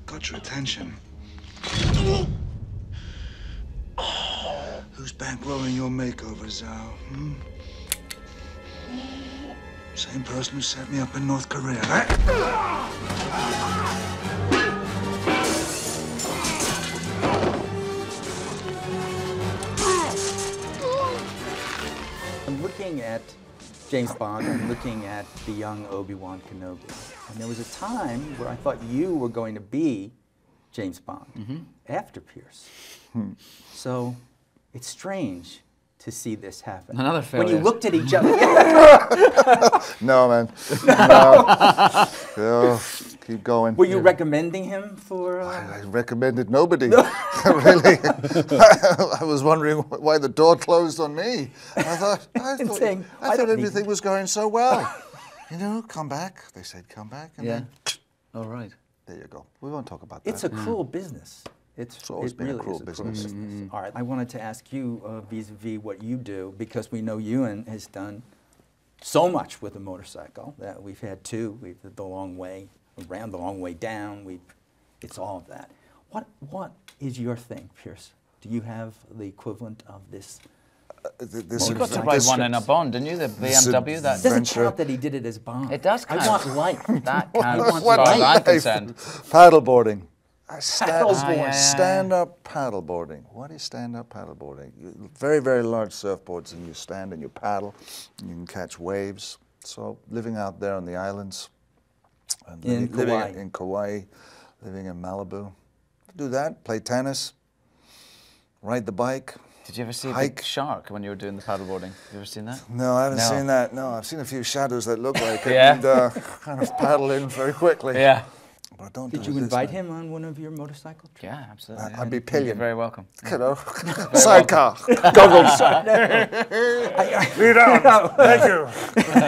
Got your attention. Who's bankrolling your makeover, Zhao? Hmm? Same person who set me up in North Korea, right? I'm looking at James Bond, I'm looking at the young Obi-Wan Kenobi. And there was a time where I thought you were going to be James Bond after Pierce. So it's strange to see this happen. Another failure. When you looked at each other. No, man. No. No. Keep going. Were you recommending him for... I recommended nobody. Really. I was wondering why the door closed on me. I thought everything was going so well. You know, come back. They said come back. And then, all right. There you go. We won't talk about that. It's a cruel business. It's always been really a cruel business. All right, I wanted to ask you vis-a-vis what you do, because we know Ewan has done so much with a motorcycle. That we've had two. We've had the long way around, the long way down. It's all of that. What is your thing, Pierce? Do you have the equivalent of this? You got to ride one in a Bond, didn't you? The BMW. That doesn't count that he did it as Bond. It does count. I want life. That counts. What I'm concerned. Paddleboarding. Paddleboarding. Stand-up paddleboarding. What is stand-up paddleboarding? Very, very large surfboards, and you stand and you paddle, and you can catch waves. So living out there on the islands, and living in Kauai, living in Malibu. Do that, play tennis, ride the bike. Did you ever see a big shark when you were doing the paddleboarding? Have you ever seen that? No, I haven't seen that. No, I've seen a few shadows that look like it, Yeah. and kind of paddle in very quickly. Yeah. But don't Did do you it invite this him on one of your motorcycle trips? Yeah, absolutely. I'd be You're pillion. very welcome. You know, sidecar, goggles. Lead down. Thank you.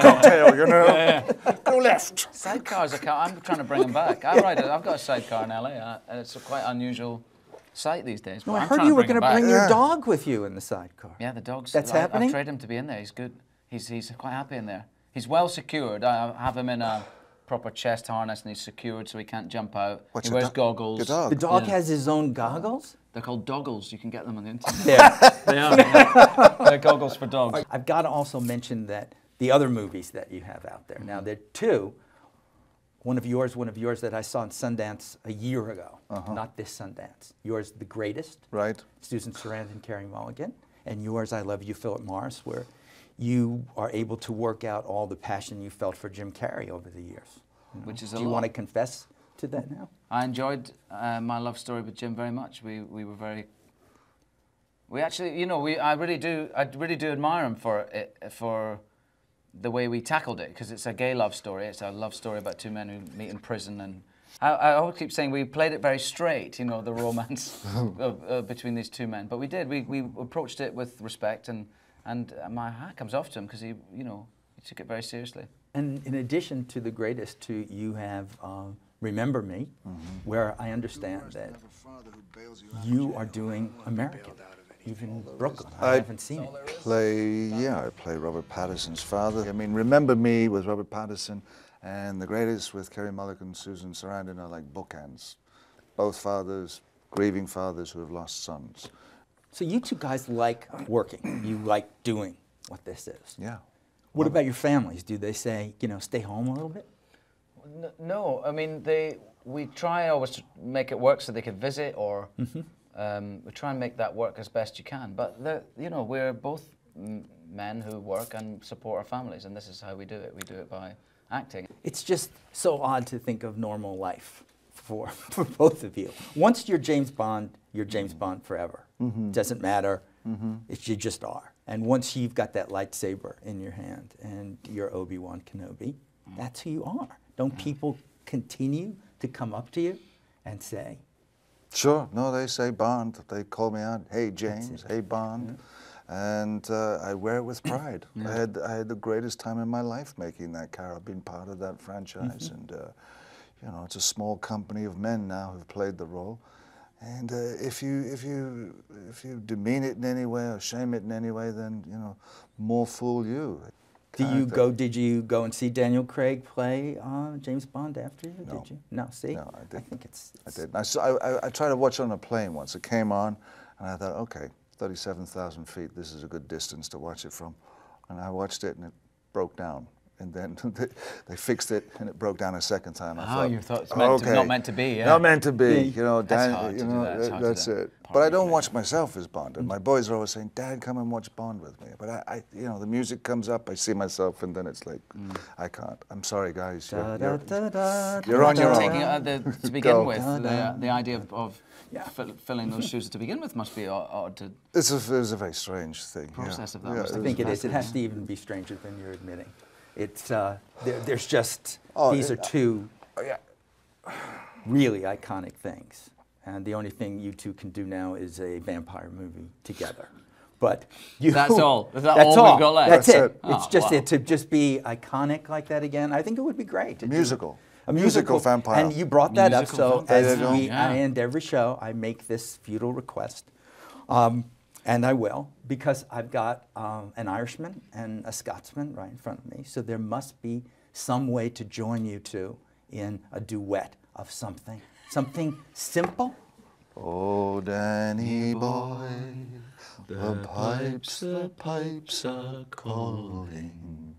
Cocktail, you know. Go left. Sidecars I'm trying to bring them back. I've got a sidecar in LA, and it's a quite unusual sight these days. No, I heard you were going to bring your dog with you in the sidecar. Yeah, the dog's. That's happening? I've trained him to be in there. He's good. He's quite happy in there. He's well secured. I have him in a proper chest harness, and he's secured so he can't jump out. He wears goggles. Your The dog has his own goggles? They're called doggles. You can get them on the internet. Yeah. They are. They're goggles for dogs. I've got to also mention that the other movies that you have out there. Now, there are two. One of yours that I saw in Sundance a year ago. Not this Sundance. Yours, The Greatest. Right. Susan Sarandon and Carey Mulligan. And yours, I Love You, Philip Morris, where you are able to work out all the passion you felt for Jim Carrey over the years. Which is Do you want to confess to that now? I enjoyed my love story with Jim very much. We were very. We actually, you know, I really do admire him for the way we tackled it, because it's a gay love story. It's a love story about two men who meet in prison, and I always keep saying we played it very straight, you know, the romance between these two men. But we did. We approached it with respect, and my hat comes off to him because he took it very seriously. And in addition to The Greatest, you have Remember Me, where I understand that you are doing American, even Brooklyn. I haven't seen it. I play Robert Pattinson's father. I mean, Remember Me with Robert Pattinson and The Greatest with Carey Mulligan and Susan Sarandon are like bookends. Both fathers, grieving fathers who have lost sons. So you two guys like working. You like doing what this is. Yeah. What about your families? Do they say, you know, stay home a little bit? No, I mean, we try always to make it work so they could visit, or we try and make that work as best you can. But, you know, we're both men who work and support our families, and this is how we do it. We do it by acting. It's just so odd to think of normal life for both of you. Once you're James Bond forever. Doesn't matter. You just are. And once you've got that lightsaber in your hand and you're Obi-Wan Kenobi, that's who you are. Don't people continue to come up to you and say? Sure. No, they say Bond. They call me out, hey James, hey Bond. And I wear it with pride. I had the greatest time in my life making that character. I've been part of that franchise, and you know, it's a small company of men now who've played the role. And if you demean it in any way or shame it in any way, then, you know, more fool you. character. Did you go and see Daniel Craig play James Bond after you? No. Did you? No. See. No, I didn't. I think it's. I did. I tried to watch it on a plane once. It came on, and I thought, okay, 37,000 feet. This is a good distance to watch it from. And I watched it, and it broke down. And then they fixed it, and it broke down a second time. I thought, you thought it's meant okay, not meant to be, yeah. Not meant to be. Yeah. You know, That's Dan, hard you to do know, that. It's hard to that's do. it. But I don't watch myself as Bond. And my boys are always saying, "Dad, come and watch Bond with me." But I you know, the music comes up, I see myself, and then it's like, I can't. I'm sorry, guys. You're on your Taking own. to begin Go. with, the idea of filling those shoes to begin with must be odd to It was a very strange thing. process of that. Yeah, must I have think been it is. It has to even be stranger than you're admitting. It's there's just these are two really iconic things, and the only thing you two can do now is a vampire movie together. But you, That's all. Is that that's all we've got left? That's That's it. it. It's just wow. it to just be iconic like that again. I think it would be great. Musical. A musical vampire. And you brought that up, Musical so vampire. as There you go. I Yeah. end every show, I make this futile request. And I will, because I've got an Irishman and a Scotsman right in front of me. So there must be some way to join you two in a duet of something. Something simple. Oh, Danny boy, the pipes are calling.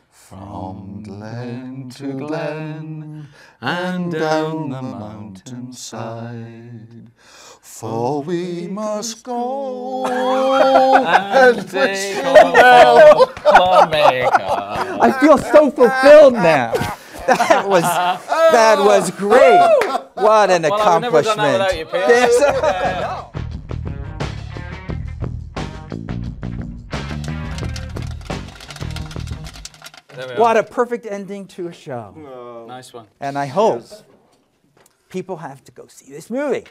From glen to glen and down the mountainside. For we must go And take on Jamaica. I feel so fulfilled now. That was great. What an Well, I've never done accomplishment. that without you, Peter. Yes. There we are. What a perfect ending to a show. Nice one. And I hope people have to go see this movie.